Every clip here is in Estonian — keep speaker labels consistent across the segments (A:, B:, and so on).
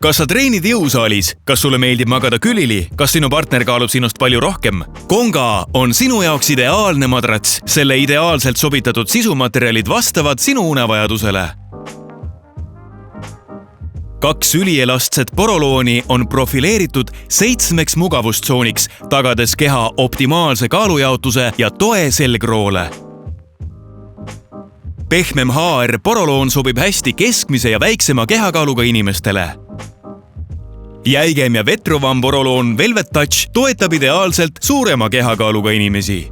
A: Kas sa treenid jõusaalis? Kas sulle meeldib magada külili? Kas sinu partner kaalub sinust palju rohkem? Konga on sinu jaoks ideaalne madrats. Selle ideaalselt sobitatud sisumaterjalid vastavad sinu unevajadusele. 2 ülielastset porolooni on profileeritud 7 mugavustsooniks, tagades keha optimaalse kaalujaotuse ja toe selgroole. Pehmem HR poroloon sobib hästi keskmise ja väiksema kehakaaluga inimestele. Jäigem ja vetruvam poroloon Velvet Touch toetab ideaalselt suurema kehakaaluga inimesi.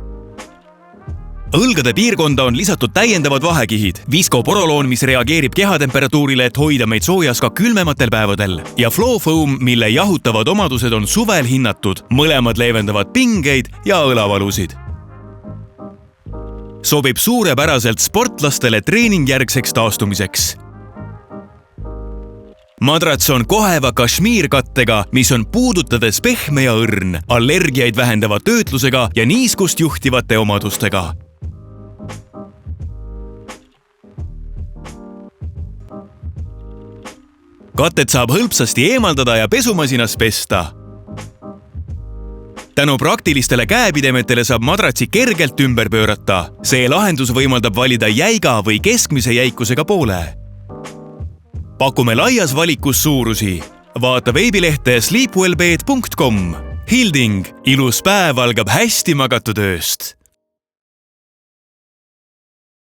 A: Õlgade piirkonda on lisatud täiendavad vahekihid. Visco poroloon, mis reageerib kehatemperatuurile, et hoida meid soojas ka külmematel päevadel. Ja Flow Foam, mille jahutavad omadused on suvel hinnatud. Mõlemad leevendavad pingeid ja õlavalusid. Sobib suurepäraselt sportlastele treeningjärgseks taastumiseks. Madrats on koheva kašmiirkattega, mis on puudutades pehme ja õrn, allergiaid vähendava töötlusega ja niiskust juhtivate omadustega. Katet saab hõlpsasti eemaldada ja pesumasinas pesta. Tänu praktilistele käepidemetele saab madratsi kergelt ümber pöörata. See lahendus võimaldab valida jäiga või keskmise jäikusega poole. Pakume laias valikus suurusi. Vaata veebilehte sleepwellbed.com. Hilding, ilus päev algab hästi magatud ööst.